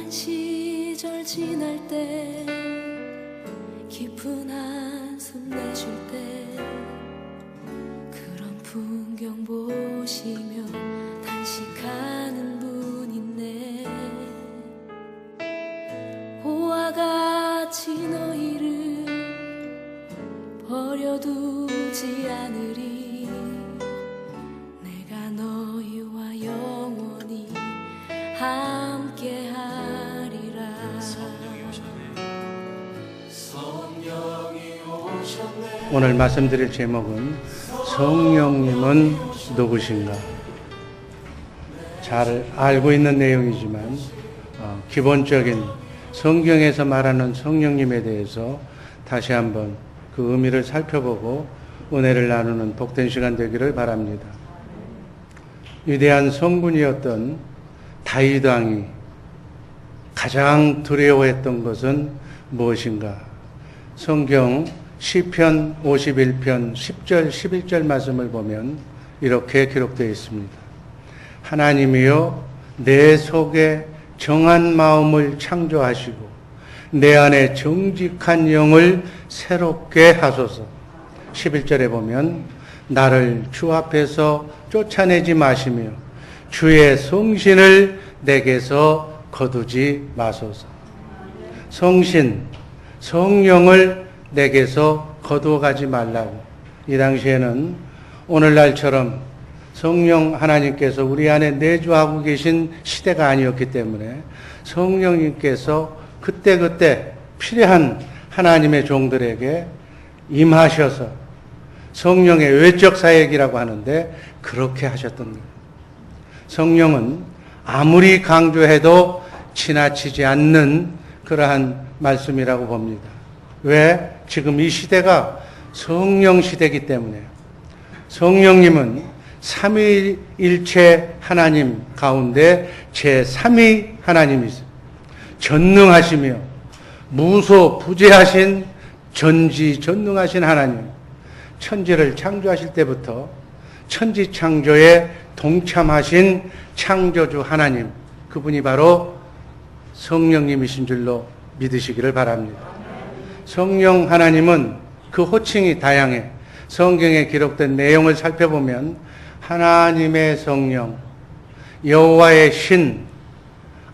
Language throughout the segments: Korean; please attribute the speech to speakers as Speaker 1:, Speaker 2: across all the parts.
Speaker 1: 시절 지날 때 깊은 한숨 내쉴 때 그런 풍경 보시며 단식하는 분 있네. 고와 같이 너희를 버려두지 않으리. 내가 너희와 영원히 함께 하리라.
Speaker 2: 오늘 말씀드릴 제목은 성령님은 누구신가? 잘 알고 있는 내용이지만 기본적인 성경에서 말하는 성령님에 대해서 다시 한번 그 의미를 살펴보고 은혜를 나누는 복된 시간 되기를 바랍니다. 위대한 성군이었던 다윗 왕이 가장 두려워했던 것은 무엇인가? 성경 시편 51편 10절 11절 말씀을 보면 이렇게 기록되어 있습니다. 하나님이여 내 속에 정한 마음을 창조하시고 내 안에 정직한 영을 새롭게 하소서. 11절에 보면 나를 주 앞에서 쫓아내지 마시며 주의 성신을 내게서 거두지 마소서. 성신, 성령을 내게서 거두어가지 말라고. 이 당시에는 오늘날처럼 성령 하나님께서 우리 안에 내주하고 계신 시대가 아니었기 때문에 성령님께서 그때그때 필요한 하나님의 종들에게 임하셔서 성령의 외적 사역이라고 하는데 그렇게 하셨던 거예요. 성령은 아무리 강조해도 지나치지 않는 그러한 말씀이라고 봅니다. 왜? 지금 이 시대가 성령 시대이기 때문에. 성령님은 삼위일체 하나님 가운데 제3위 하나님이세요. 전능하시며 무소부재하신 전지전능하신 하나님. 천지를 창조하실 때부터 천지 창조에 동참하신 창조주 하나님, 그분이 바로 성령님이신 줄로 믿으시기를 바랍니다. 성령 하나님은 그 호칭이 다양해. 성경에 기록된 내용을 살펴보면 하나님의 성령, 여호와의 신,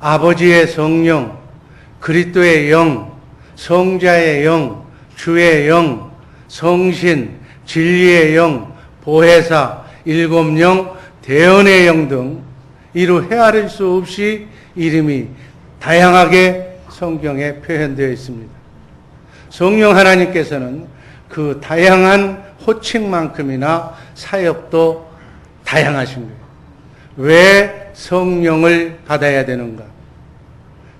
Speaker 2: 아버지의 성령, 그리스도의 영, 성자의 영, 주의 영, 성신, 진리의 영, 보혜사, 일곱 영, 대언의 영 등 이루 헤아릴 수 없이 이름이 다양하게 성경에 표현되어 있습니다. 성령 하나님께서는 그 다양한 호칭만큼이나 사역도 다양하신 거예요. 왜 성령을 받아야 되는가?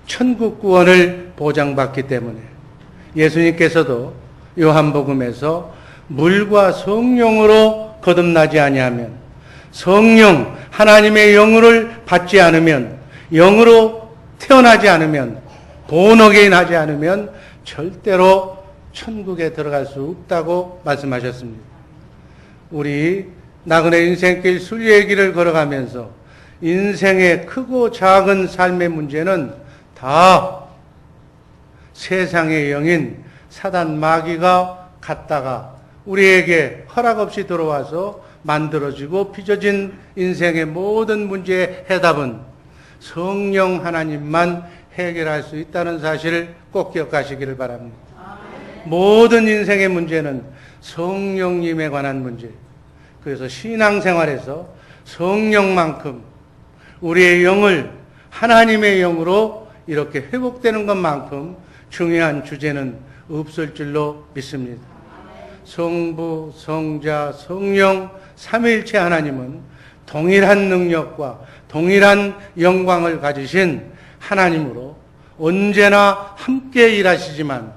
Speaker 2: 천국 구원을 보장받기 때문에. 예수님께서도 요한복음에서 물과 성령으로 거듭나지 아니하면, 성령 하나님의 영을 받지 않으면, 영으로 태어나지 않으면, 본어게인 하지 않으면 절대로 천국에 들어갈 수 없다고 말씀하셨습니다. 우리 나그네 인생길 순례의 길을 걸어가면서 인생의 크고 작은 삶의 문제는 다 세상의 영인 사단 마귀가 갔다가 우리에게 허락 없이 들어와서 만들어지고 빚어진 인생의 모든 문제의 해답은 성령 하나님만 해결할 수 있다는 사실을 꼭 기억하시기를 바랍니다. 모든 인생의 문제는 성령님에 관한 문제. 그래서 신앙생활에서 성령만큼 우리의 영을 하나님의 영으로 이렇게 회복되는 것만큼 중요한 주제는 없을 줄로 믿습니다. 성부, 성자, 성령, 삼위일체 하나님은 동일한 능력과 동일한 영광을 가지신 하나님으로 언제나 함께 일하시지만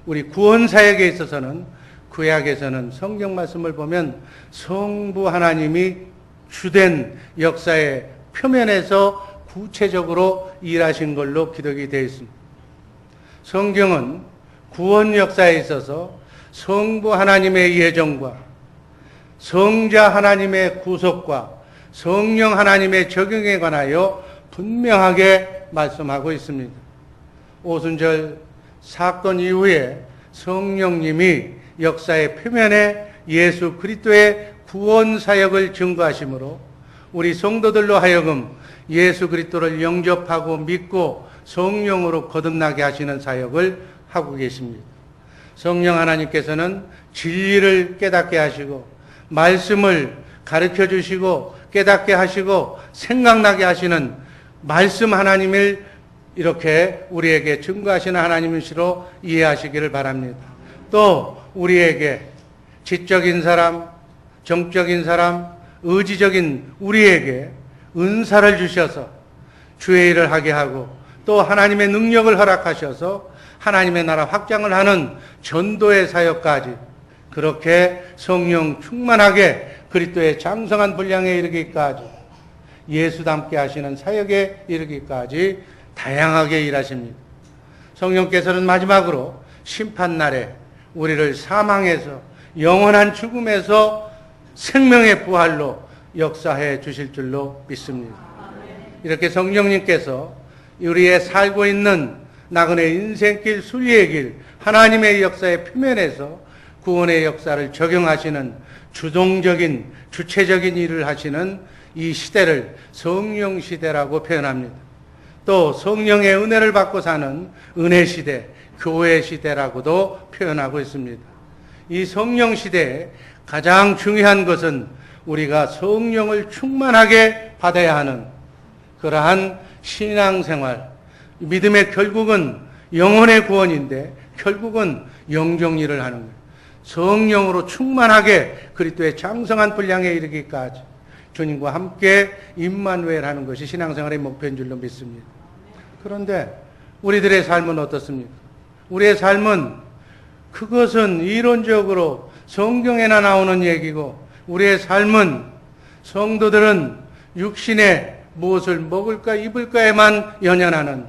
Speaker 2: 우리 구원 사역에 있어서는 구약에서는 성경 말씀을 보면 성부 하나님이 주된 역사의 표면에서 구체적으로 일하신 걸로 기록이 되어 있습니다. 성경은 구원 역사에 있어서 성부 하나님의 예정과 성자 하나님의 구속과 성령 하나님의 적용에 관하여 분명하게 말씀하고 있습니다. 오순절 사건 이후에 성령님이 역사의 표면에 예수 그리스도의 구원 사역을 증거하심으로 우리 성도들로 하여금 예수 그리스도를 영접하고 믿고 성령으로 거듭나게 하시는 사역을 하고 계십니다. 성령 하나님께서는 진리를 깨닫게 하시고 말씀을 가르쳐 주시고 깨닫게 하시고 생각나게 하시는 말씀 하나님을 이렇게 우리에게 증거하시는 하나님이시로 이해하시기를 바랍니다. 또 우리에게 지적인 사람, 정적인 사람, 의지적인 우리에게 은사를 주셔서 주의 일을 하게 하고 또 하나님의 능력을 허락하셔서 하나님의 나라 확장을 하는 전도의 사역까지 그렇게 성령 충만하게 그리스도의 장성한 분량에 이르기까지 예수 닮게 하시는 사역에 이르기까지 다양하게 일하십니다. 성령께서는 마지막으로 심판날에 우리를 사망에서 영원한 죽음에서 생명의 부활로 역사해 주실 줄로 믿습니다. 이렇게 성령님께서 우리의 살고 있는 나그네 인생길 순리의 길 하나님의 역사의 표면에서 구원의 역사를 적용하시는 주동적인 주체적인 일을 하시는 이 시대를 성령 시대라고 표현합니다. 또 성령의 은혜를 받고 사는 은혜 시대, 교회 시대라고도 표현하고 있습니다. 이 성령 시대에 가장 중요한 것은 우리가 성령을 충만하게 받아야 하는 그러한 신앙생활, 믿음의 결국은 영혼의 구원인데 결국은 영정일을 하는 거예요. 성령으로 충만하게 그리스도의 장성한 분량에 이르기까지 주님과 함께 임마누엘 하는 것이 신앙생활의 목표인 줄로 믿습니다. 그런데 우리들의 삶은 어떻습니까? 우리의 삶은 그것은 이론적으로 성경에나 나오는 얘기고 우리의 삶은 성도들은 육신에 무엇을 먹을까 입을까에만 연연하는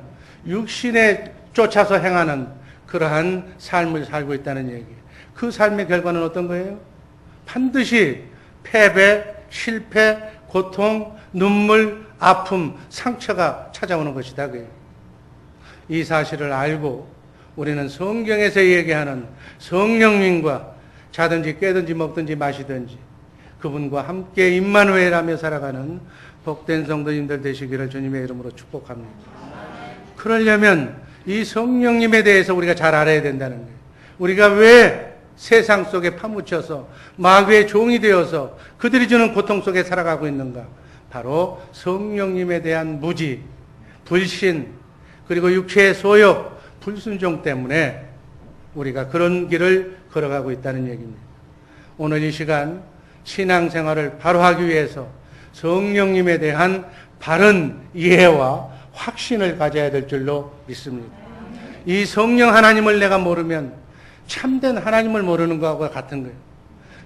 Speaker 2: 육신에 쫓아서 행하는 그러한 삶을 살고 있다는 얘기예요. 그 삶의 결과는 어떤 거예요? 반드시 패배, 실패, 고통, 눈물, 아픔, 상처가 찾아오는 것이다. 이 사실을 알고 우리는 성경에서 얘기하는 성령님과 자든지 깨든지 먹든지 마시든지 그분과 함께 임마누엘하며 살아가는 복된 성도님들 되시기를 주님의 이름으로 축복합니다. 그러려면 이 성령님에 대해서 우리가 잘 알아야 된다는 거예요. 우리가 왜 세상 속에 파묻혀서 마귀의 종이 되어서 그들이 주는 고통 속에 살아가고 있는가? 바로 성령님에 대한 무지, 불신, 그리고 육체의 소욕, 불순종 때문에 우리가 그런 길을 걸어가고 있다는 얘기입니다. 오늘 이 시간 신앙생활을 바로 하기 위해서 성령님에 대한 바른 이해와 확신을 가져야 될 줄로 믿습니다. 이 성령 하나님을 내가 모르면 참된 하나님을 모르는 것과 같은 거예요.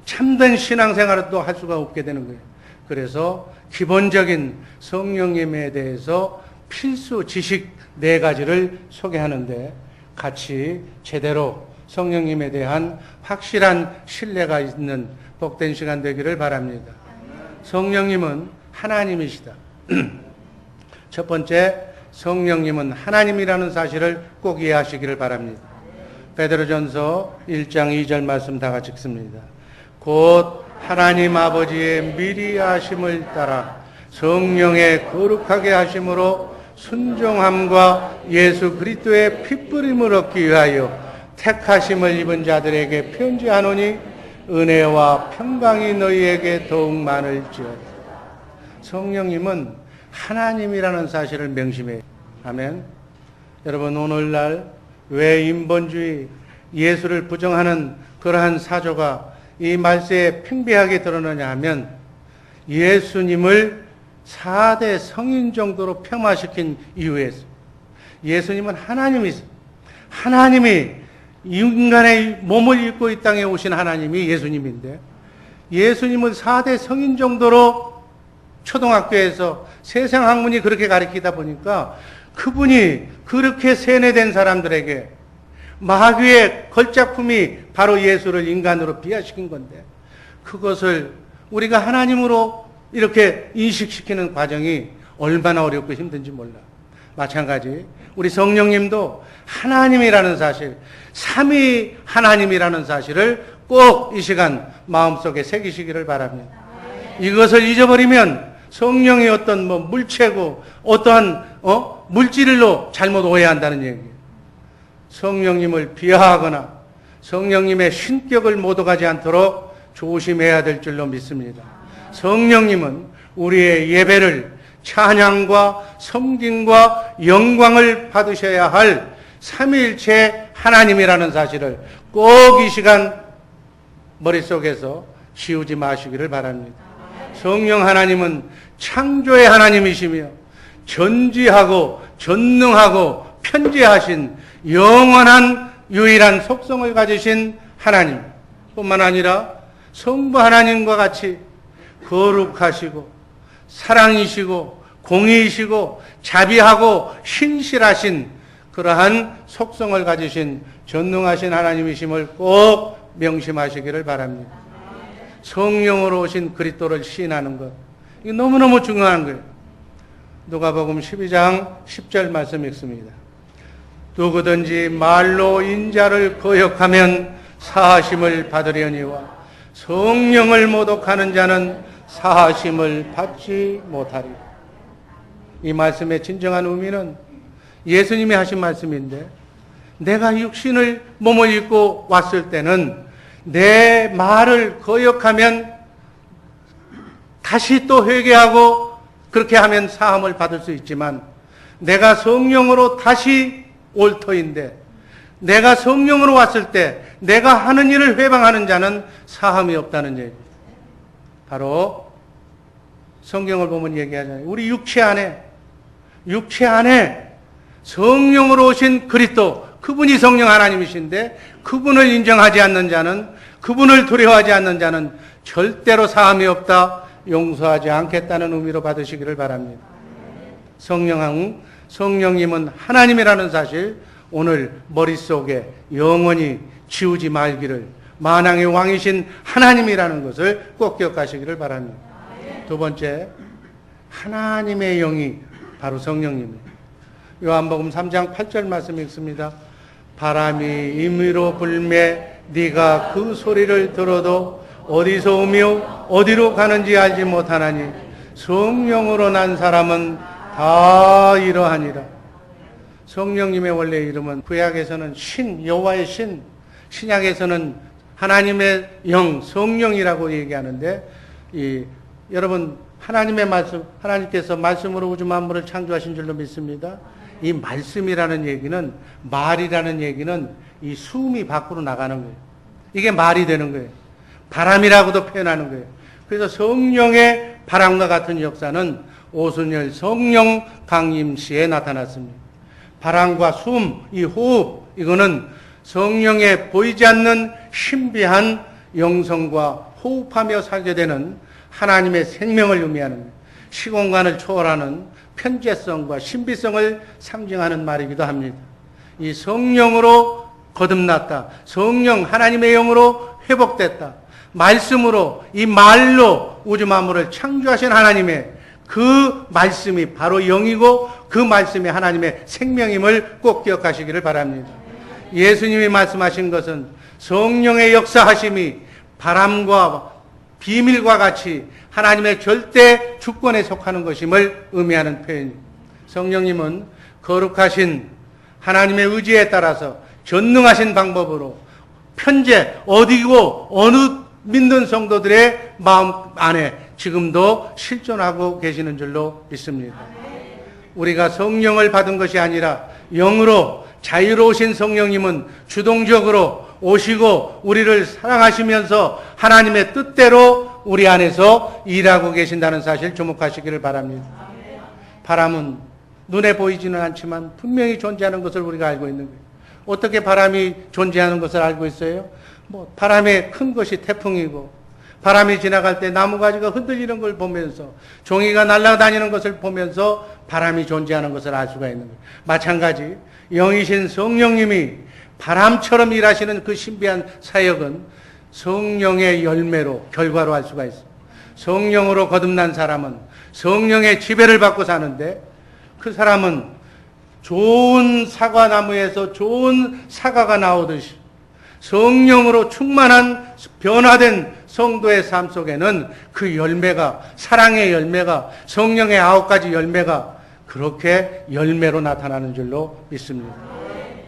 Speaker 2: 참된 신앙생활을 또 할 수가 없게 되는 거예요. 그래서 기본적인 성령님에 대해서 필수 지식 4가지를 소개하는데 같이 제대로 성령님에 대한 확실한 신뢰가 있는 복된 시간 되기를 바랍니다. 성령님은 하나님이시다. 첫 번째, 성령님은 하나님이라는 사실을 꼭 이해하시기를 바랍니다. 베드로전서 1장 2절 말씀 다 같이 읽습니다. 곧 하나님 아버지의 미리 하심을 따라 성령의 거룩하게 하심으로 순종함과 예수 그리스도의 핏부림을 얻기 위하여 택하심을 입은 자들에게 편지하노니 은혜와 평강이 너희에게 더욱 많을지어다. 성령님은 하나님이라는 사실을 명심해요. 아멘. 여러분, 오늘날 왜 인본주의, 예수를 부정하는 그러한 사조가 이 말세에 팽배하게 드러나냐 하면 예수님을 4대 성인 정도로 폄하시킨 이유에서 예수님은 하나님이세요. 하나님이 인간의 몸을 입고 이 땅에 오신 하나님이 예수님인데 예수님은 4대 성인 정도로 초등학교에서 세상 학문이 그렇게 가르치다 보니까 그분이 그렇게 세뇌된 사람들에게 마귀의 걸작품이 바로 예수를 인간으로 비하시킨 건데 그것을 우리가 하나님으로 이렇게 인식시키는 과정이 얼마나 어렵고 힘든지 몰라. 마찬가지 우리 성령님도 하나님이라는 사실, 삼위 하나님이라는 사실을 꼭 이 시간 마음속에 새기시기를 바랍니다. 이것을 잊어버리면 성령이 어떤 물체고 어떠한 물질로 잘못 오해한다는 얘기예요. 성령님을 비하하거나 성령님의 신격을 못 오가지 않도록 조심해야 될 줄로 믿습니다. 성령님은 우리의 예배를 찬양과 섬김과 영광을 받으셔야 할 삼위일체 하나님이라는 사실을 꼭 이 시간 머릿속에서 지우지 마시기를 바랍니다. 성령 하나님은 창조의 하나님이시며 전지하고 전능하고 편지하신 영원한 유일한 속성을 가지신 하나님 뿐만 아니라 성부 하나님과 같이 거룩하시고 사랑이시고 공의이시고 자비하고 신실하신 그러한 속성을 가지신 전능하신 하나님이심을 꼭 명심하시기를 바랍니다. 성령으로 오신 그리스도를 시인하는 것, 이게 너무너무 중요한 거예요. 누가복음 12장 10절 말씀 읽습니다. 누구든지 말로 인자를 거역하면 사하심을 받으려니와 성령을 모독하는 자는 사하심을 받지 못하리라. 이 말씀의 진정한 의미는 예수님이 하신 말씀인데, 내가 육신을 몸을 입고 왔을 때는 내 말을 거역하면 다시 또 회개하고 그렇게 하면 사함을 받을 수 있지만, 내가 성령으로 다시 올 터인데, 내가 성령으로 왔을 때 내가 하는 일을 회방하는 자는 사함이 없다는 얘기입니다. 바로 성경을 보면 얘기하잖아요. 우리 육체 안에 성령으로 오신 그리스도, 그분이 성령 하나님이신데 그분을 인정하지 않는 자는, 그분을 두려워하지 않는 자는 절대로 사함이 없다, 용서하지 않겠다는 의미로 받으시기를 바랍니다. 성령님은 하나님이라는 사실, 오늘 머릿속에 영원히 지우지 말기를, 만왕의 왕이신 하나님이라는 것을 꼭 기억하시기를 바랍니다. 두 번째, 하나님의 영이 바로 성령님이에요. 요한복음 3장 8절 말씀 읽습니다. 바람이 임의로 불매 네가 그 소리를 들어도 어디서 오며 어디로 가는지 알지 못하나니 성령으로 난 사람은 다 이러하니라. 성령님의 원래 이름은 구약에서는 신, 여호와의 신, 신약에서는 하나님의 영, 성령이라고 얘기하는데, 여러분 하나님의 말씀, 하나님께서 말씀으로 우주 만물을 창조하신 줄로 믿습니다. 이 말씀이라는 얘기는, 말이라는 얘기는 이 숨이 밖으로 나가는 거예요. 이게 말이 되는 거예요. 바람이라고도 표현하는 거예요. 그래서 성령의 바람과 같은 역사는 오순절 성령 강림시에 나타났습니다. 바람과 숨, 이 호흡, 이거는 성령의 보이지 않는 신비한 영성과 호흡하며 살게 되는 하나님의 생명을 의미하는 거예요. 시공간을 초월하는 편재성과 신비성을 상징하는 말이기도 합니다. 이 성령으로 거듭났다, 성령 하나님의 영으로 회복됐다, 말씀으로, 이 말로 우주 만물을 창조하신 하나님의 그 말씀이 바로 영이고 그 말씀이 하나님의 생명임을 꼭 기억하시기를 바랍니다. 예수님이 말씀하신 것은 성령의 역사하심이 바람과 비밀과 같이 하나님의 절대 주권에 속하는 것임을 의미하는 표현입니다. 성령님은 거룩하신 하나님의 의지에 따라서 전능하신 방법으로 현재 어디고 어느 믿는 성도들의 마음 안에 지금도 실존하고 계시는 줄로 믿습니다. 우리가 성령을 받은 것이 아니라 영으로 자유로우신 성령님은 주동적으로 오시고 우리를 사랑하시면서 하나님의 뜻대로 우리 안에서 일하고 계신다는 사실 주목하시기를 바랍니다. 바람은 눈에 보이지는 않지만 분명히 존재하는 것을 우리가 알고 있는 거예요. 어떻게 바람이 존재하는 것을 알고 있어요? 바람의 큰 것이 태풍이고, 바람이 지나갈 때 나무가지가 흔들리는 걸 보면서, 종이가 날아다니는 것을 보면서 바람이 존재하는 것을 알 수가 있는 거예요. 마찬가지 영이신 성령님이 바람처럼 일하시는 그 신비한 사역은 성령의 열매로, 결과로 알 수가 있어요. 성령으로 거듭난 사람은 성령의 지배를 받고 사는데, 그 사람은 좋은 사과나무에서 좋은 사과가 나오듯이 성령으로 충만한 변화된 성도의 삶 속에는 그 열매가, 사랑의 열매가, 성령의 9가지 열매가 그렇게 열매로 나타나는 줄로 믿습니다.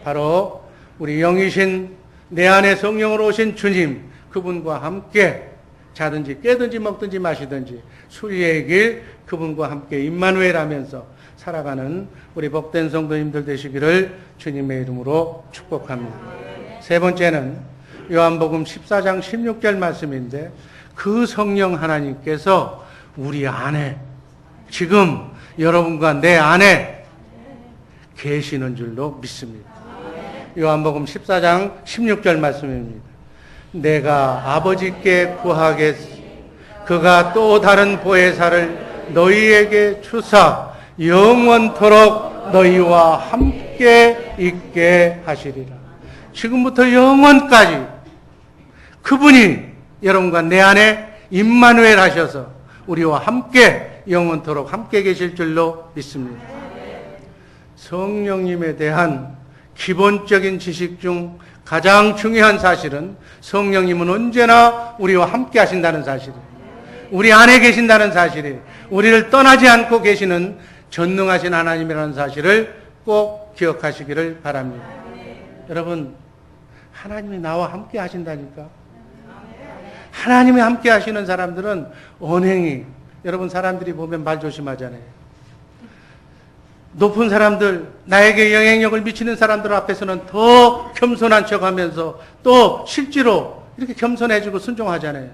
Speaker 2: 바로 우리 영이신 내 안에 성령으로 오신 주님, 그분과 함께 자든지 깨든지 먹든지 마시든지 순리의 길, 그분과 함께 임마누엘 하면서 살아가는 우리 복된 성도님들 되시기를 주님의 이름으로 축복합니다. 세 번째는 요한복음 14장 16절 말씀인데, 그 성령 하나님께서 우리 안에, 지금 여러분과 내 안에 계시는 줄로 믿습니다. 요한복음 14장 16절 말씀입니다. 내가 아버지께 구하겠으니 그가 또 다른 보혜사를 너희에게 주사 영원토록 너희와 함께 있게 하시리라. 지금부터 영원까지 그분이 여러분과 내 안에 임마누엘 하셔서 우리와 함께 영원토록 함께 계실 줄로 믿습니다. 성령님에 대한 기본적인 지식 중 가장 중요한 사실은 성령님은 언제나 우리와 함께 하신다는 사실이에요. 우리 안에 계신다는 사실이에요. 우리를 떠나지 않고 계시는 전능하신 하나님이라는 사실을 꼭 기억하시기를 바랍니다. 여러분, 하나님이 나와 함께 하신다니까. 하나님이 함께 하시는 사람들은 언행이, 여러분 사람들이 보면 말 조심하잖아요. 높은 사람들, 나에게 영향력을 미치는 사람들 앞에서는 더 겸손한 척하면서 또 실제로 이렇게 겸손해지고 순종하잖아요.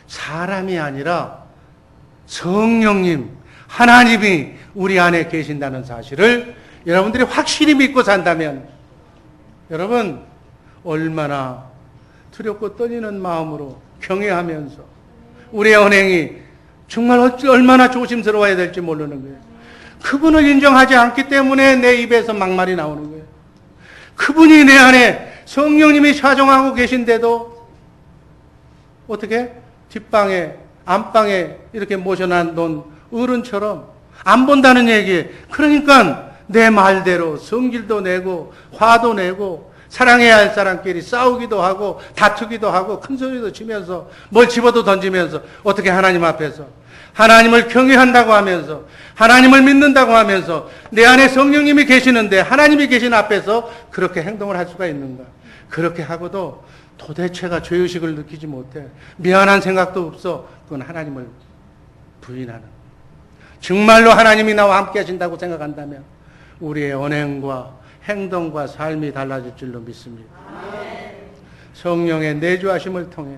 Speaker 2: 사람이 아니라 성령님, 하나님이 우리 안에 계신다는 사실을 여러분들이 확실히 믿고 산다면 여러분 얼마나 두렵고 떨리는 마음으로 경외하면서 우리의 언행이 정말 얼마나 조심스러워야 될지 모르는 거예요. 그분을 인정하지 않기 때문에 내 입에서 막말이 나오는 거예요. 그분이 내 안에 성령님이 사정하고 계신데도 어떻게 뒷방에 안방에 이렇게 모셔놓은 어른처럼 안 본다는 얘기예요. 그러니까 내 말대로 성질도 내고 화도 내고 사랑해야 할 사람끼리 싸우기도 하고 다투기도 하고 큰 소리도 치면서 뭘 집어도 던지면서 어떻게 하나님 앞에서 하나님을 경외한다고 하면서 하나님을 믿는다고 하면서 내 안에 성령님이 계시는데 하나님이 계신 앞에서 그렇게 행동을 할 수가 있는가? 그렇게 하고도 도대체가 죄의식을 느끼지 못해. 미안한 생각도 없어. 그건 하나님을 부인하는. 정말로 하나님이 나와 함께 하신다고 생각한다면 우리의 언행과 행동과 삶이 달라질 줄로 믿습니다. 성령의 내주하심을 통해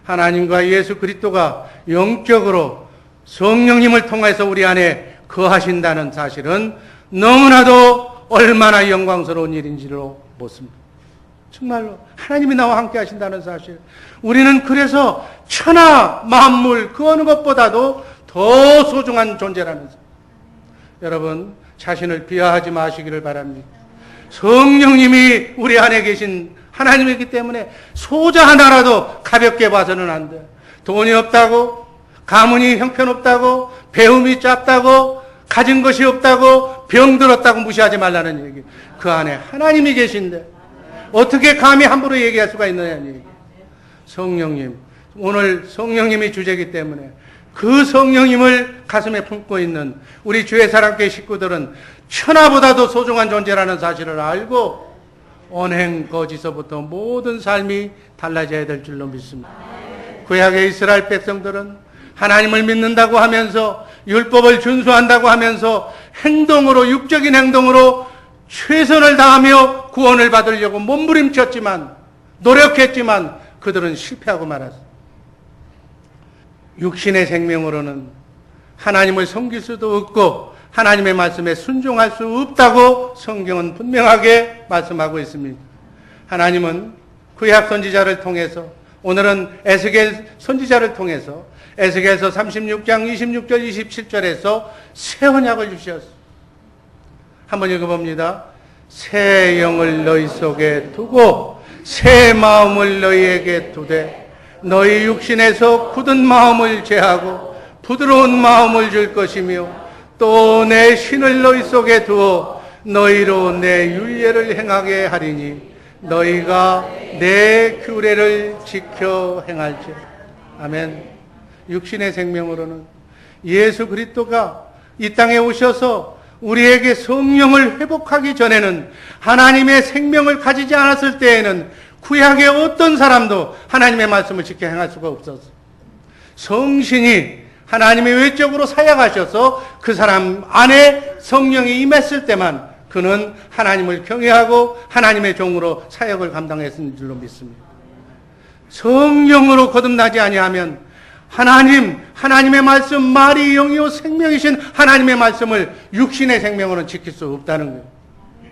Speaker 2: 하나님과 예수 그리스도가 영적으로 성령님을 통해서 우리 안에 거하신다는 사실은 너무나도 얼마나 영광스러운 일인지로 보습니다. 정말로 하나님이 나와 함께 하신다는 사실, 우리는 그래서 천하 만물 그 어느 것보다도 더 소중한 존재라는 사실. 여러분 자신을 비하하지 마시기를 바랍니다. 성령님이 우리 안에 계신 하나님이기 때문에 소자 하나라도 가볍게 봐서는 안 돼. 돈이 없다고, 가문이 형편없다고, 배움이 짧다고, 가진 것이 없다고, 병들었다고 무시하지 말라는 얘기. 그 안에 하나님이 계신데 어떻게 감히 함부로 얘기할 수가 있느냐는 얘기. 성령님, 오늘 성령님이 주제이기 때문에 그 성령님을 가슴에 품고 있는 우리 주의 사랑교회 식구들은 천하보다도 소중한 존재라는 사실을 알고 언행 거지서부터 모든 삶이 달라져야 될 줄로 믿습니다. 구약의 이스라엘 백성들은 하나님을 믿는다고 하면서 율법을 준수한다고 하면서 행동으로, 육적인 행동으로 최선을 다하며 구원을 받으려고 몸부림쳤지만, 노력했지만 그들은 실패하고 말았습니다. 육신의 생명으로는 하나님을 섬길 수도 없고 하나님의 말씀에 순종할 수 없다고 성경은 분명하게 말씀하고 있습니다. 하나님은 구약 선지자를 통해서, 오늘은 에스겔 선지자를 통해서 에스겔서 36장 26절 27절에서 새 언약을 주셨습니다. 한번 읽어봅니다. 새 영을 너희 속에 두고 새 마음을 너희에게 두되 너희 육신에서 굳은 마음을 제하고 부드러운 마음을 줄 것이며 또 내 신을 너희 속에 두어 너희로 내 율례를 행하게 하리니 너희가 내 규례를 지켜 행할지. 아멘. 육신의 생명으로는 예수 그리스도가 이 땅에 오셔서 우리에게 성령을 회복하기 전에는, 하나님의 생명을 가지지 않았을 때에는 구약의 어떤 사람도 하나님의 말씀을 지켜 행할 수가 없었어. 성신이 하나님의 외적으로 사역하셔서 그 사람 안에 성령이 임했을 때만 그는 하나님을 경외하고 하나님의 종으로 사역을 감당했을 줄로 믿습니다. 성령으로 거듭나지 아니하면 하나님의 말씀, 말이 영이요 생명이신 하나님의 말씀을 육신의 생명으로는 지킬 수 없다는 거예요.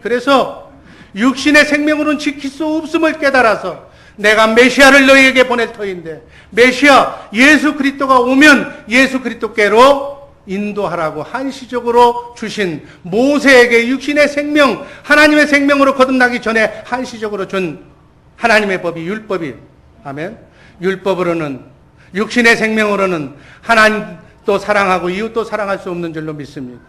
Speaker 2: 그래서 육신의 생명으로는 지킬 수 없음을 깨달아서 내가 메시아를 너희에게 보낼 터인데, 메시아 예수 그리스도가 오면 예수 그리스도께로 인도하라고 한시적으로 주신, 모세에게 육신의 생명, 하나님의 생명으로 거듭나기 전에 한시적으로 준 하나님의 법이 율법이에요. 아멘. 율법으로는, 육신의 생명으로는 하나님도 사랑하고 이웃도 사랑할 수 없는 줄로 믿습니다.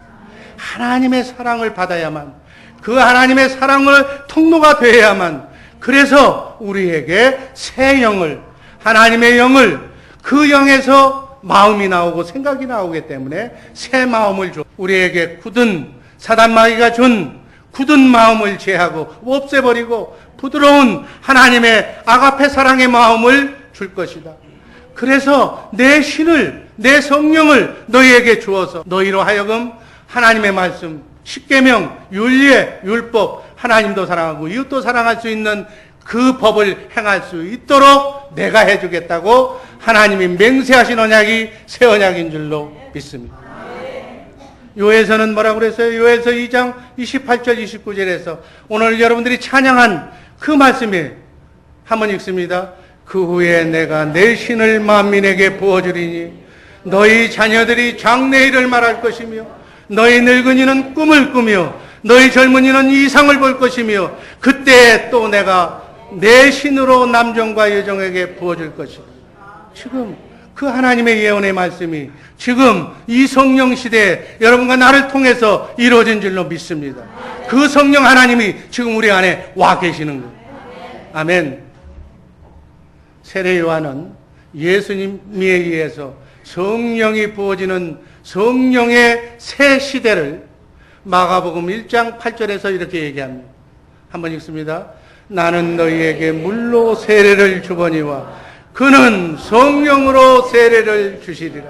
Speaker 2: 하나님의 사랑을 받아야만, 그 하나님의 사랑을 통로가 되어야만, 그래서 우리에게 새 영을, 하나님의 영을, 그 영에서 마음이 나오고 생각이 나오기 때문에 새 마음을 줘. 우리에게 굳은, 사단마귀가 준 굳은 마음을 제하고 없애버리고 부드러운 하나님의 아가페 사랑의 마음을 줄 것이다. 그래서 내 신을, 내 성령을 너희에게 주어서 너희로 하여금 하나님의 말씀, 십계명, 율례, 율법, 하나님도 사랑하고 이웃도 사랑할 수 있는 그 법을 행할 수 있도록 내가 해주겠다고 하나님이 맹세하신 언약이 새 언약인 줄로 믿습니다. 요에서는 뭐라고 그랬어요? 요에서 2장 28절 29절에서 오늘 여러분들이 찬양한 그 말씀이 한번 읽습니다. 그 후에 내가 내 신을 만민에게 부어주리니 너희 자녀들이 장래일을 말할 것이며 너희 늙은이는 꿈을 꾸며 너희 젊은이는 이상을 볼 것이며 그때 또 내가 내 신으로 남종과 여종에게 부어줄 것이다. 지금 그 하나님의 예언의 말씀이 지금 이 성령 시대에 여러분과 나를 통해서 이루어진 줄로 믿습니다. 그 성령 하나님이 지금 우리 안에 와 계시는 거예요. 아멘. 세례 요한은 예수님에 의해서 성령이 부어지는 성령의 새 시대를 마가복음 1장 8절에서 이렇게 얘기합니다. 한번 읽습니다. 나는 너희에게 물로 세례를 주거니와 그는 성령으로 세례를 주시리라.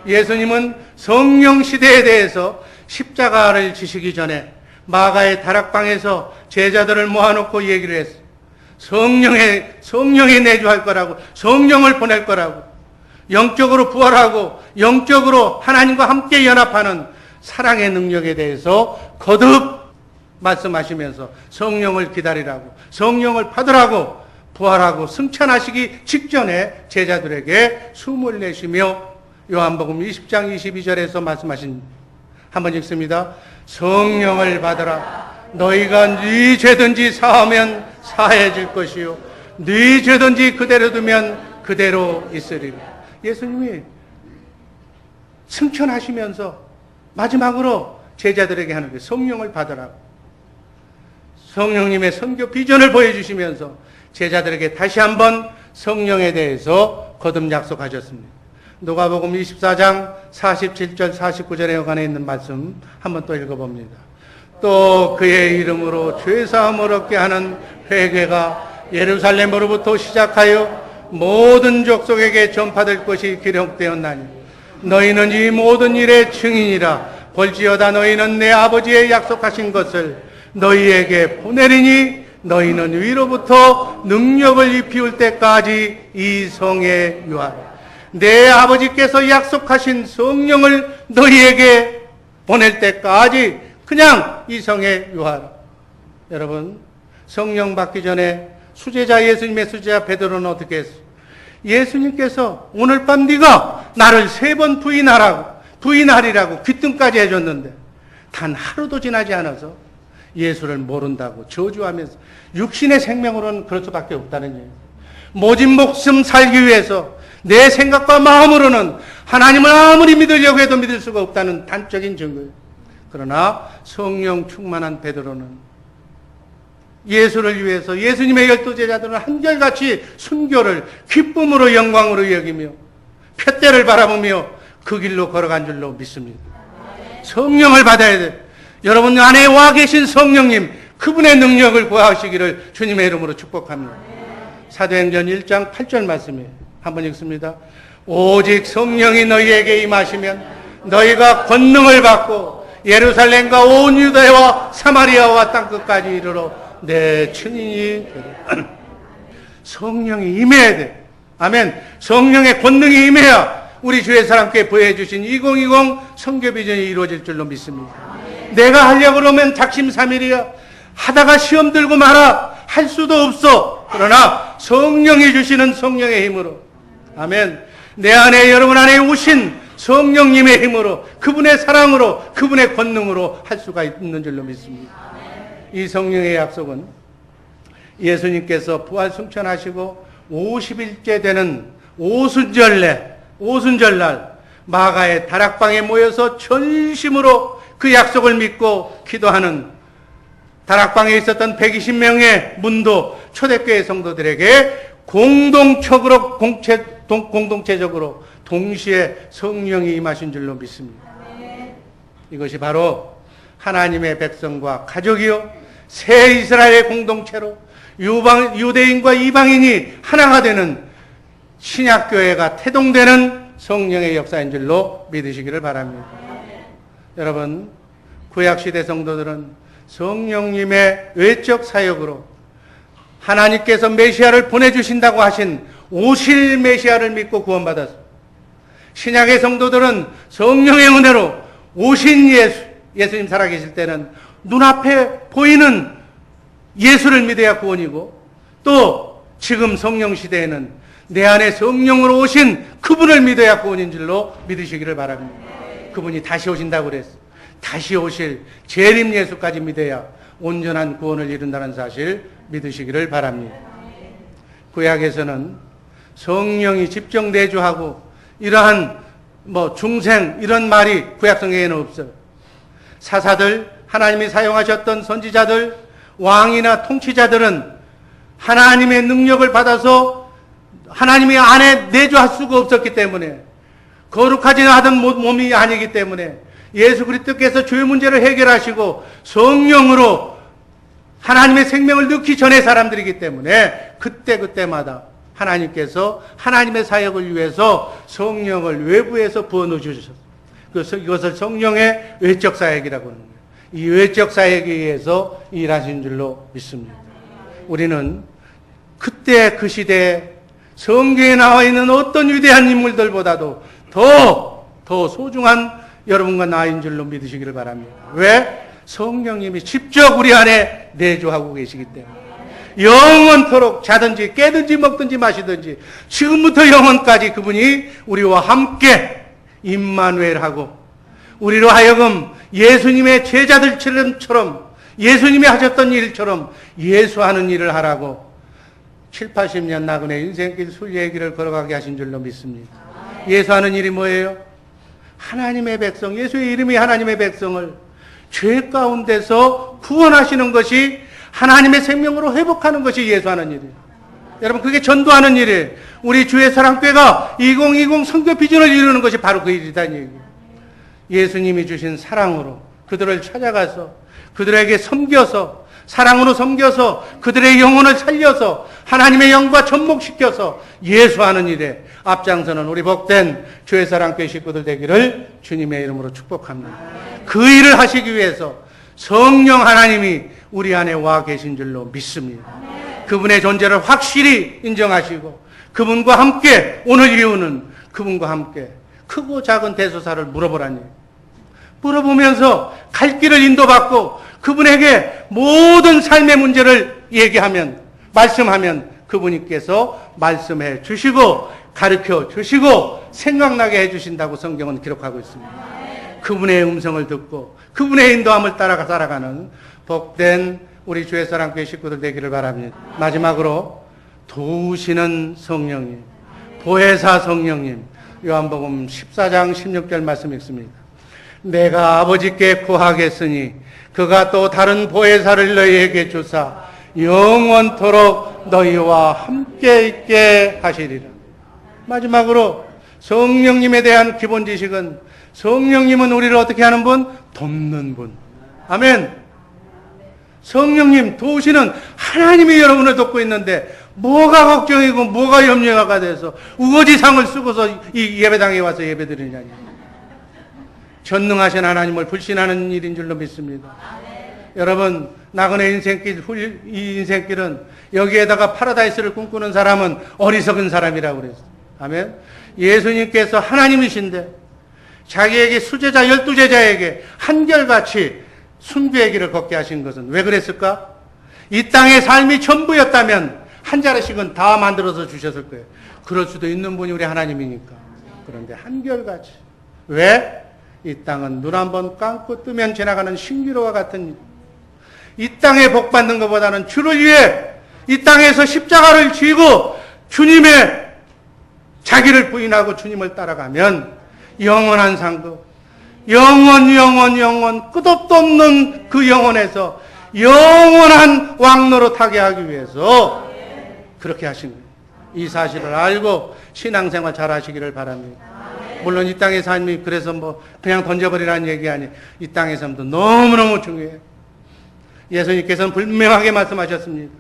Speaker 2: 예수님은 성령 시대에 대해서 십자가를 지시기 전에 마가의 다락방에서 제자들을 모아놓고 얘기를 했어요. 성령이 내주할 거라고, 성령을 보낼 거라고, 영적으로 부활하고 영적으로 하나님과 함께 연합하는 사랑의 능력에 대해서 거듭 말씀하시면서 성령을 기다리라고, 성령을 받으라고, 부활하고 승천하시기 직전에 제자들에게 숨을 내쉬며 요한복음 20장 22절에서 말씀하신, 한번 읽습니다. 성령을 받으라. 너희가 네 죄든지 사하면 사해질 것이요 네 죄든지 그대로 두면 그대로 있으리라. 예수님이 승천하시면서 마지막으로 제자들에게 하는 게 성령을 받으라고, 성령님의 선교 비전을 보여주시면서 제자들에게 다시 한번 성령에 대해서 거듭 약속하셨습니다. 누가복음 24장 47절 49절에 관해 있는 말씀 한번 또 읽어봅니다. 또 그의 이름으로 죄사함을 얻게 하는 회개가 예루살렘으로부터 시작하여 모든 족속에게 전파될 것이 기록되었나니 너희는 이 모든 일의 증인이라. 볼지어다 너희는 내 아버지의 약속하신 것을 너희에게 보내리니 너희는 위로부터 능력을 입히울 때까지 이 성에 유하라. 내 아버지께서 약속하신 성령을 너희에게 보낼 때까지 그냥 이 성에 유하라. 여러분, 성령 받기 전에 수제자, 예수님의 수제자 베드로는 어떻게 했어요? 예수님께서 오늘 밤 네가 나를 3번 부인하리라고 귀뜸까지 해줬는데 단 하루도 지나지 않아서 예수를 모른다고 저주하면서, 육신의 생명으로는 그럴 수밖에 없다는 얘기예요. 모진 목숨 살기 위해서 내 생각과 마음으로는 하나님을 아무리 믿으려고 해도 믿을 수가 없다는 단적인 증거예요. 그러나 성령 충만한 베드로는 예수를 위해서 예수님의 12제자들은 한결같이 순교를 기쁨으로 영광으로 여기며 푯대를 바라보며 그 길로 걸어간 줄로 믿습니다. 성령을 받아야 돼. 여러분 안에 와 계신 성령님, 그분의 능력을 구하시기를 주님의 이름으로 축복합니다. 사도행전 1장 8절 말씀이에요. 한번 읽습니다. 오직 성령이 너희에게 임하시면 너희가 권능을 받고 예루살렘과 온 유대와 사마리아와 땅끝까지 이르러 내 증인이 되리라. 성령이 임해야 돼. 아멘. 성령의 권능이 임해야 우리 주의 사람께 보여해 주신 2020 선교 비전이 이루어질 줄로 믿습니다. 내가 하려고 그러면 작심삼일이야. 하다가 시험 들고 말아. 할 수도 없어. 그러나 성령이 주시는 성령의 힘으로, 아멘, 내 안에, 여러분 안에 오신 성령님의 힘으로, 그분의 사랑으로, 그분의 권능으로 할 수가 있는 줄로 믿습니다. 이 성령의 약속은 예수님께서 부활 승천하시고 50일째 되는 오순절날 마가의 다락방에 모여서 전심으로 그 약속을 믿고 기도하는 다락방에 있었던 120명의 문도 초대교회 성도들에게 공동체적으로 동시에 성령이 임하신 줄로 믿습니다. 이것이 바로 하나님의 백성과 가족이요 새 이스라엘의 공동체로 유대인과 이방인이 하나가 되는 신약교회가 태동되는 성령의 역사인 줄로 믿으시기를 바랍니다. 여러분, 구약시대 성도들은 성령님의 외적 사역으로 하나님께서 메시아를 보내주신다고 하신 오실 메시아를 믿고 구원받았습니다. 신약의 성도들은 성령의 은혜로 오신 예수님 살아계실 때는 눈앞에 보이는 예수를 믿어야 구원이고, 또 지금 성령 시대에는 내 안에 성령으로 오신 그분을 믿어야 구원인 줄로 믿으시기를 바랍니다. 그분이 다시 오신다고 그랬어요. 다시 오실 재림 예수까지 믿어야 온전한 구원을 이룬다는 사실 믿으시기를 바랍니다. 구약에서는 성령이 집정내주하고 이러한 중생 이런 말이 구약성경에는 없어요. 사사들, 하나님이 사용하셨던 선지자들, 왕이나 통치자들은 하나님의 능력을 받아서 하나님의 안에 내주할 수가 없었기 때문에, 거룩하지 않은 몸이 아니기 때문에 예수 그리스도께서 죄의 문제를 해결하시고 성령으로 하나님의 생명을 넣기 전에 사람들이기 때문에 그때마다 하나님께서 하나님의 사역을 위해서 성령을 외부에서 부어넣어 주셨어요. 그래서 이것을 성령의 외적 사역이라고 하는 거예요. 이 외적 사역에 의해서 일하신 줄로 믿습니다. 우리는 그때 그 시대에 성경에 나와 있는 어떤 위대한 인물들보다도 더 소중한 여러분과 나인 줄로 믿으시기를 바랍니다. 왜? 성령님이 직접 우리 안에 내주하고 계시기 때문에. 영원토록 자든지 깨든지 먹든지 마시든지 지금부터 영원까지 그분이 우리와 함께 임마누엘하고 우리로 하여금 예수님의 제자들처럼 예수님이 하셨던 일처럼 예수하는 일을 하라고 7, 80년 나그네 인생길 순례의 길을 걸어가게 하신 줄로 믿습니다. 예수하는 일이 뭐예요? 하나님의 백성, 예수의 이름이 하나님의 백성을 죄 가운데서 구원하시는 것이, 하나님의 생명으로 회복하는 것이 예수하는 일이에요. 여러분, 그게 전도하는 일이에요. 우리 주의 사랑교회가 2020 선교 비전을 이루는 것이 바로 그 일이다는 얘기예요. 예수님이 주신 사랑으로 그들을 찾아가서 그들에게 섬겨서, 사랑으로 섬겨서 그들의 영혼을 살려서 하나님의 영과 접목시켜서 예수하는 일에 앞장서는 우리 복된 주의 사랑교회 식구들 되기를 주님의 이름으로 축복합니다. 그 일을 하시기 위해서 성령 하나님이 우리 안에 와 계신 줄로 믿습니다. 그분의 존재를 확실히 인정하시고 그분과 함께, 오늘 이유는 그분과 함께 크고 작은 대소사를 물어보라니, 물어보면서 갈 길을 인도받고 그분에게 모든 삶의 문제를 얘기하면, 말씀하면 그분께서 말씀해 주시고 가르쳐 주시고 생각나게 해주신다고 성경은 기록하고 있습니다. 그분의 음성을 듣고 그분의 인도함을 따라 살아가는 복된 우리 주의 사랑교회 식구들 되기를 바랍니다. 마지막으로 도우시는 성령님, 보혜사 성령님, 요한복음 14장 16절 말씀 읽습니다. 내가 아버지께 구하겠으니 그가 또 다른 보혜사를 너희에게 주사 영원토록 너희와 함께 있게 하시리라. 마지막으로 성령님에 대한 기본 지식은, 성령님은 우리를 어떻게 하는 분? 돕는 분. 아멘. 성령님 도우시는 하나님이 여러분을 돕고 있는데 뭐가 걱정이고 뭐가 염려가 돼서 우거지상을 쓰고서 이 예배당에 와서 예배드리냐니. 전능하신 하나님을 불신하는 일인 줄로 믿습니다. 여러분, 나그네 인생길, 이 인생길은 여기에다가 파라다이스를 꿈꾸는 사람은 어리석은 사람이라고 그랬어요. 아멘. 예수님께서 하나님이신데 자기에게 수제자 12제자에게 한결같이 순교의 길을 걷게 하신 것은 왜 그랬을까? 이 땅의 삶이 전부였다면 한 자리씩은 다 만들어서 주셨을 거예요. 그럴 수도 있는 분이 우리 하나님이니까. 그런데 한결같이. 왜? 이 땅은 눈 한번 감고 뜨면 지나가는 신기로와 같은 이 땅에 복 받는 것보다는 주를 위해 이 땅에서 십자가를 지고 주님의 자기를 부인하고 주님을 따라가면 영원한 상급, 영원 끝없도 없는 그 영혼에서 영원한 왕노로 타게 하기 위해서 그렇게 하신 거예요. 이 사실을 알고 신앙생활 잘 하시기를 바랍니다. 물론 이 땅의 삶이 그래서 뭐 그냥 던져버리라는 얘기 아니에요. 이 땅의 삶도 너무너무 중요해요. 예수님께서는 분명하게 말씀하셨습니다.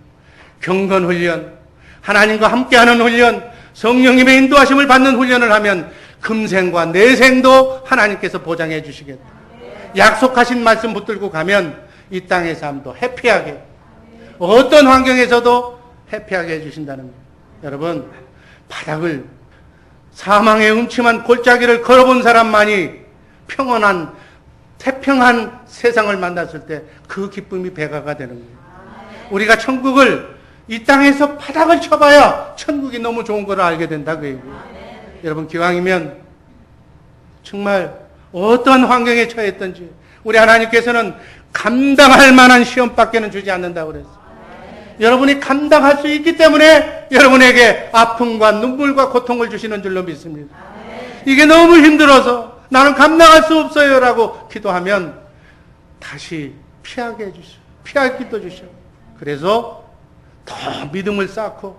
Speaker 2: 경건훈련, 하나님과 함께하는 훈련, 성령님의 인도하심을 받는 훈련을 하면 금생과 내생도 하나님께서 보장해 주시겠다. 약속하신 말씀 붙들고 가면 이 땅의 삶도 해피하게, 어떤 환경에서도 해피하게 해주신다는 거예요. 여러분, 바닥을, 사망의 음침한 골짜기를 걸어본 사람만이 평온한, 태평한 세상을 만났을 때 그 기쁨이 배가가 되는 거예요. 우리가 천국을 이 땅에서 바닥을 쳐봐야 천국이 너무 좋은 걸 알게 된다 그 얘기예요. 여러분, 기왕이면 정말 어떤 환경에 처했든지 우리 하나님께서는 감당할 만한 시험밖에는 주지 않는다고 그랬어요. 여러분이 감당할 수 있기 때문에 여러분에게 아픔과 눈물과 고통을 주시는 줄로 믿습니다. 이게 너무 힘들어서 나는 감당할 수 없어요 라고 기도하면 다시 피하게 해주시오. 피할 길도 주시오. 그래서 더 믿음을 쌓고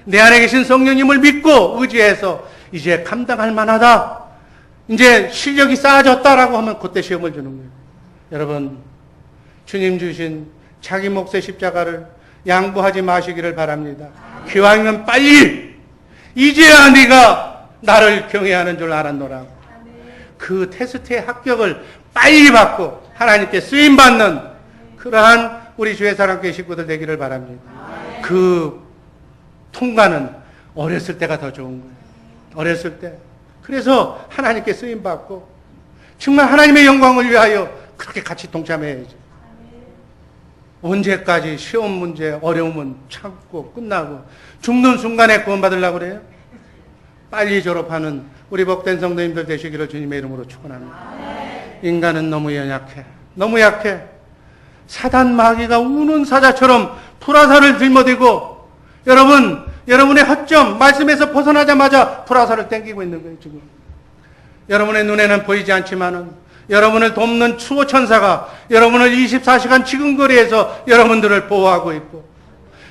Speaker 2: 내 안에 계신 성령님을 믿고 의지해서 이제 감당할 만하다, 이제 실력이 쌓아졌다라고 하면 그때 시험을 주는 거예요. 여러분, 주님 주신 자기 몫의 십자가를 양보하지 마시기를 바랍니다. 기왕이면 빨리, 이제야 네가 나를 경외하는 줄 알았노라. 그 테스트의 합격을 빨리 받고 하나님께 쓰임받는 그러한 우리 주의 사랑교회 식구들 되기를 바랍니다. 그 통과는 어렸을 때가 더 좋은 거예요. 어렸을 때. 그래서 하나님께 쓰임받고 정말 하나님의 영광을 위하여 그렇게 같이 동참해야죠. 언제까지 시험 문제, 어려움은 참고 끝나고 죽는 순간에 구원받으려고 그래요? 빨리 졸업하는 우리 복된 성도님들 되시기를 주님의 이름으로 축원합니다. 인간은 너무 연약해. 너무 약해. 사단 마귀가 우는 사자처럼 불화살을 들이대고 여러분의 허점, 말씀에서 벗어나자마자 불화살을 땡기고 있는 거예요, 지금. 여러분의 눈에는 보이지 않지만은 여러분을 돕는 추호천사가 여러분을 24시간 지근거리에서 여러분들을 보호하고 있고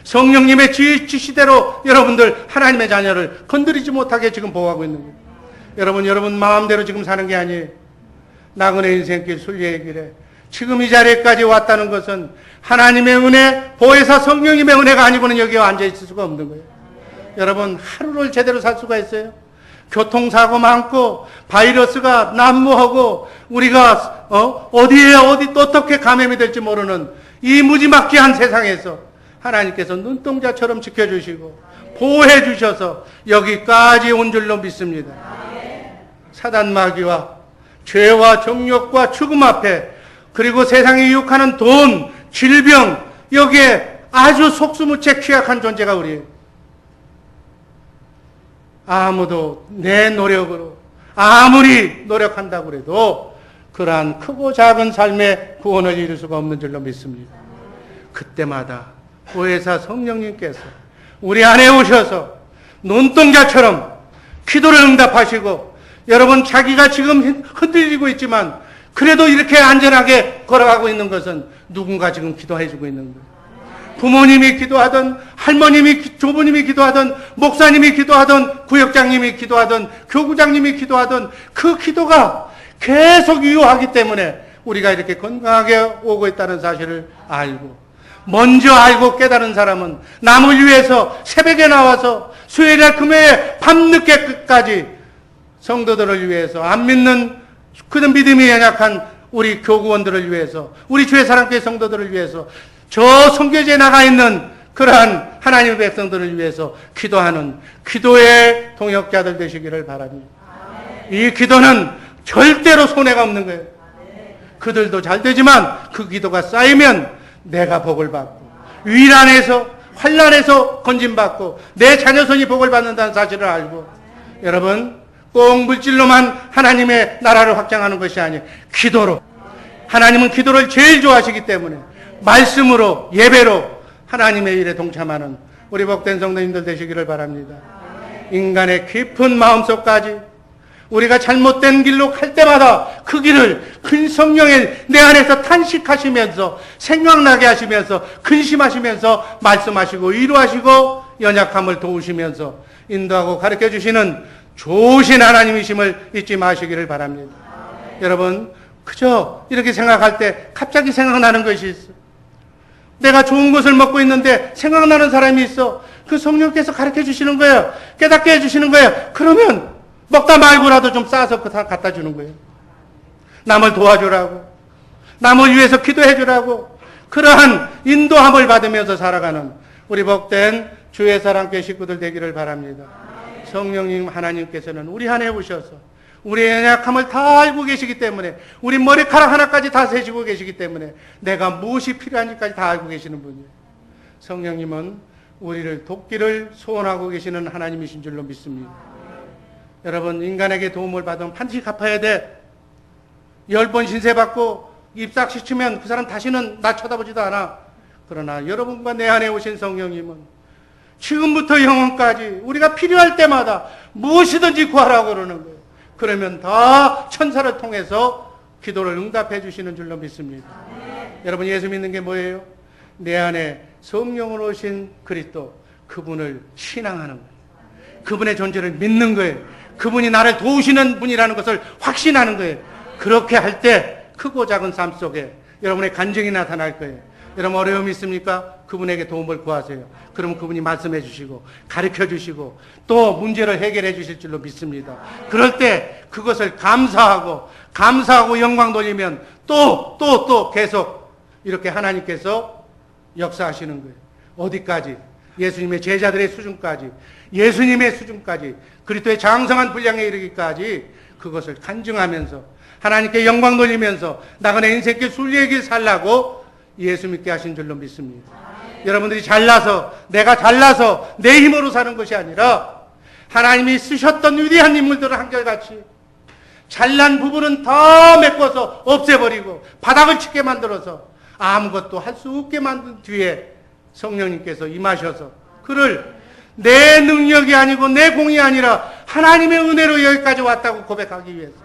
Speaker 2: 성령님의 지시대로 여러분들 하나님의 자녀를 건드리지 못하게 지금 보호하고 있는 거예요. 여러분 마음대로 지금 사는 게 아니에요. 나그네 인생길, 순례의 길에 지금 이 자리까지 왔다는 것은 하나님의 은혜, 보혜사 성령님의 은혜가 아니고는 여기 앉아있을 수가 없는 거예요. 여러분, 하루를 제대로 살 수가 있어요? 교통사고 많고 바이러스가 난무하고 우리가 어디에 어떻게 감염이 될지 모르는 이 무지막지한 세상에서 하나님께서 눈동자처럼 지켜주시고 보호해 주셔서 여기까지 온 줄로 믿습니다. 사단 마귀와 죄와 정욕과 죽음 앞에, 그리고 세상에 유혹하는 돈, 질병, 여기에 아주 속수무책 취약한 존재가 우리예요. 아무도 내 노력으로 아무리 노력한다고 해도 그러한 크고 작은 삶의 구원을 이룰 수가 없는 줄로 믿습니다. 그때마다 보혜사 성령님께서 우리 안에 오셔서 눈동자처럼 기도를 응답하시고, 여러분 자기가 지금 흔들리고 있지만 그래도 이렇게 안전하게 걸어가고 있는 것은 누군가 지금 기도해 주고 있는 거예요. 부모님이 기도하던, 할머님이, 조부님이 기도하던, 목사님이 기도하던, 구역장님이 기도하던, 교구장님이 기도하던 그 기도가 계속 유효하기 때문에 우리가 이렇게 건강하게 오고 있다는 사실을 알고, 먼저 알고 깨달은 사람은 남을 위해서 새벽에 나와서 수요일날 금요일 밤늦게 끝까지 성도들을 위해서, 안 믿는 그런 믿음이 연약한 우리 교구원들을 위해서, 우리 주의 사랑교회 성도들을 위해서, 저 선교지에 나가 있는 그러한 하나님의 백성들을 위해서 기도하는 기도의 동역자들 되시기를 바랍니다. 이 기도는 절대로 손해가 없는 거예요. 그들도 잘 되지만 그 기도가 쌓이면 내가 복을 받고, 위란에서 환란에서 건진받고 내 자녀손이 복을 받는다는 사실을 알고, 여러분 꼭 물질로만 하나님의 나라를 확장하는 것이 아니에요. 기도로, 하나님은 기도를 제일 좋아하시기 때문에 말씀으로, 예배로 하나님의 일에 동참하는 우리 복된 성도님들 되시기를 바랍니다. 인간의 깊은 마음속까지 우리가 잘못된 길로 갈 때마다 그 길을 큰 성령의 내 안에서 탄식하시면서, 생각나게 하시면서, 근심하시면서 말씀하시고 위로하시고 연약함을 도우시면서 인도하고 가르쳐 주시는 좋으신 하나님이심을 잊지 마시기를 바랍니다. 여러분, 그저 이렇게 생각할 때 갑자기 생각나는 것이 있어. 내가 좋은 것을 먹고 있는데 생각나는 사람이 있어. 그 성령께서 가르쳐 주시는 거예요. 깨닫게 해주시는 거예요. 그러면 먹다 말고라도 좀 싸서 갖다 주는 거예요. 남을 도와주라고, 남을 위해서 기도해 주라고, 그러한 인도함을 받으면서 살아가는 우리 복된 주의 사랑교회 식구들 되기를 바랍니다. 성령님 하나님께서는 우리 안에 오셔서 우리의 연약함을 다 알고 계시기 때문에, 우리 머리카락 하나까지 다 세시고 계시기 때문에 내가 무엇이 필요한지까지 다 알고 계시는 분이에요. 성령님은 우리를 돕기를 소원하고 계시는 하나님이신 줄로 믿습니다. 여러분, 인간에게 도움을 받으면 반드시 갚아야 돼. 10번 신세받고 입싹시키면 그 사람 다시는 나 쳐다보지도 않아. 그러나 여러분과 내 안에 오신 성령님은 지금부터 영원까지 우리가 필요할 때마다 무엇이든지 구하라고 그러는 거예요. 그러면 다 천사를 통해서 기도를 응답해 주시는 줄로 믿습니다. 여러분, 예수 믿는 게 뭐예요? 내 안에 성령으로 오신 그리스도, 그분을 신앙하는 거예요. 그분의 존재를 믿는 거예요. 그분이 나를 도우시는 분이라는 것을 확신하는 거예요. 그렇게 할 때 크고 작은 삶 속에 여러분의 간증이 나타날 거예요. 여러분, 어려움이 있습니까? 그분에게 도움을 구하세요. 그러면 그분이 말씀해 주시고 가르쳐 주시고 또 문제를 해결해 주실 줄로 믿습니다. 그럴 때 그것을 감사하고 영광 돌리면 또 계속 이렇게 하나님께서 역사하시는 거예요. 어디까지? 예수님의 제자들의 수준까지, 예수님의 수준까지, 그리스도의 장성한 분량에 이르기까지 그것을 간증하면서 하나님께 영광 돌리면서 나그네 인생길 순리의 길 살라고 예수 믿게 하신 줄로 믿습니다. 여러분들이 내가 잘나서 내 힘으로 사는 것이 아니라 하나님이 쓰셨던 위대한 인물들을 한결같이 잘난 부분은 다 메꿔서 없애버리고 바닥을 치게 만들어서 아무것도 할 수 없게 만든 뒤에 성령님께서 임하셔서 그를 내 능력이 아니고 내 공이 아니라 하나님의 은혜로 여기까지 왔다고 고백하기 위해서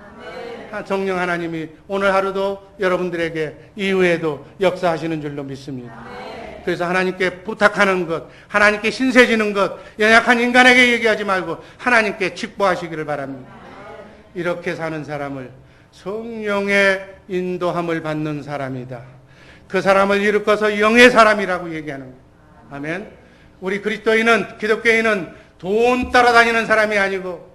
Speaker 2: 성령 하나님이 오늘 하루도 여러분들에게 이후에도 역사하시는 줄로 믿습니다. 그래서 하나님께 부탁하는 것, 하나님께 신세지는 것, 연약한 인간에게 얘기하지 말고 하나님께 직보하시기를 바랍니다. 이렇게 사는 사람을 성령의 인도함을 받는 사람이다. 그 사람을 일으켜서 영의 사람이라고 얘기하는 거예요. 아멘. 우리 그리스도인은, 기독교인은 돈 따라다니는 사람이 아니고,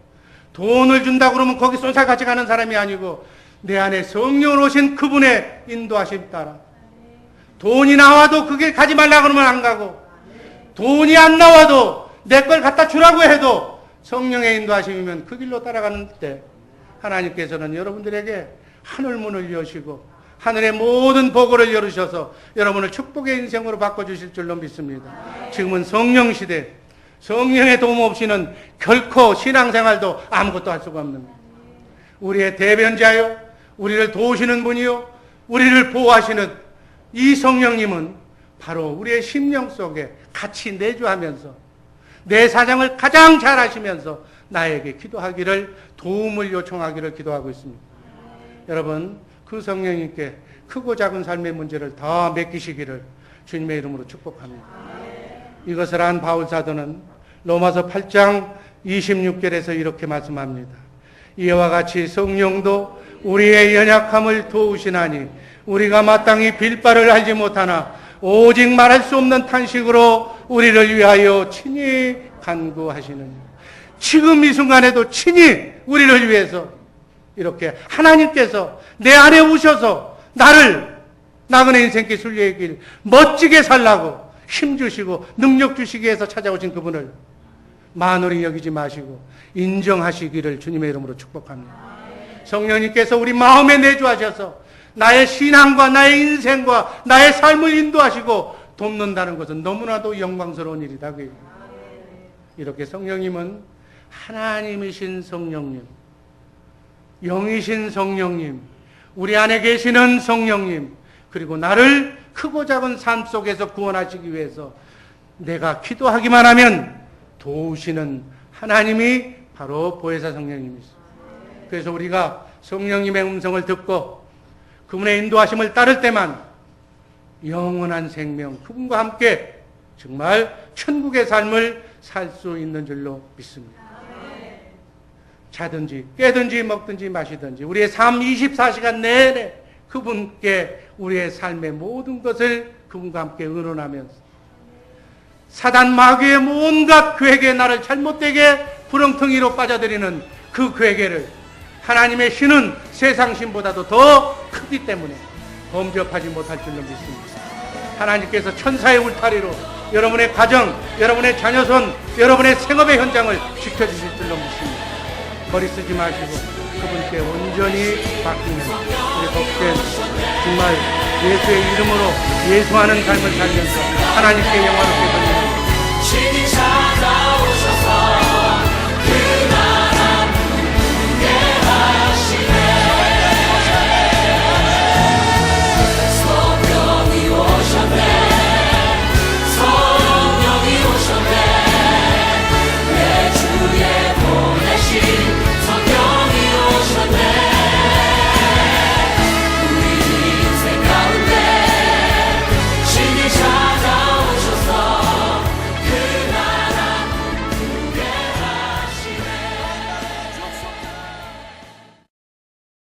Speaker 2: 돈을 준다고 그러면 거기 쏜살같이 가는 사람이 아니고, 내 안에 성령으로 오신 그분의 인도하심 따라 돈이 나와도 그 길 가지 말라 그러면 안 가고, 돈이 안 나와도 내 걸 갖다 주라고 해도 성령의 인도하심이면 그 길로 따라가는 때 하나님께서는 여러분들에게 하늘문을 여시고 하늘의 모든 보고를 열으셔서 여러분을 축복의 인생으로 바꿔주실 줄로 믿습니다. 지금은 성령 시대, 성령의 도움 없이는 결코 신앙생활도 아무것도 할 수가 없는 거예요. 우리의 대변자요, 우리를 도우시는 분이요, 우리를 보호하시는 이 성령님은 바로 우리의 심령 속에 같이 내주하면서 내 사정을 가장 잘 아시면서 나에게 기도하기를, 도움을 요청하기를 기도하고 있습니다. 여러분, 그 성령님께 크고 작은 삶의 문제를 다 맡기시기를 주님의 이름으로 축복합니다. 이것을 한 바울 사도는 로마서 8장 26절에서 이렇게 말씀합니다. 이와 같이 성령도 우리의 연약함을 도우시나니 우리가 마땅히 빌 바를 알지 못하나 오직 말할 수 없는 탄식으로 우리를 위하여 친히 간구하시느니, 지금 이 순간에도 친히 우리를 위해서 이렇게 하나님께서 내 안에 오셔서 나를 나그네 인생길 순례의 길 멋지게 살라고 힘주시고 능력 주시기 위해서 찾아오신 그분을 만홀히 여기지 마시고 인정하시기를 주님의 이름으로 축복합니다. 성령님께서 우리 마음에 내주하셔서 나의 신앙과 나의 인생과 나의 삶을 인도하시고 돕는다는 것은 너무나도 영광스러운 일이다. 이렇게 성령님은 하나님이신 성령님, 영이신 성령님, 우리 안에 계시는 성령님, 그리고 나를 크고 작은 삶 속에서 구원하시기 위해서 내가 기도하기만 하면 도우시는 하나님이 바로 보혜사 성령님이십니다. 그래서 우리가 성령님의 음성을 듣고 그분의 인도하심을 따를 때만 영원한 생명, 그분과 함께 정말 천국의 삶을 살 수 있는 줄로 믿습니다. 자든지 깨든지 먹든지 마시든지 우리의 삶 24시간 내내 그분께 우리의 삶의 모든 것을 그분과 함께 의논하면서 사단 마귀의 온갖 괴계에 나를 잘못되게 구렁텅이로 빠져들이는 그 괴계를 하나님의 신은 세상 신보다도 더 크기 때문에 범접하지 못할 줄로 믿습니다. 하나님께서 천사의 울타리로 여러분의 가정, 여러분의 자녀손, 여러분의 생업의 현장을 지켜주실 줄로 믿습니다. 머리 쓰지 마시고 그분께 온전히 맡기는 우리 복된 정말 예수의 이름으로 예수하는 삶을 살면서 하나님께 영광을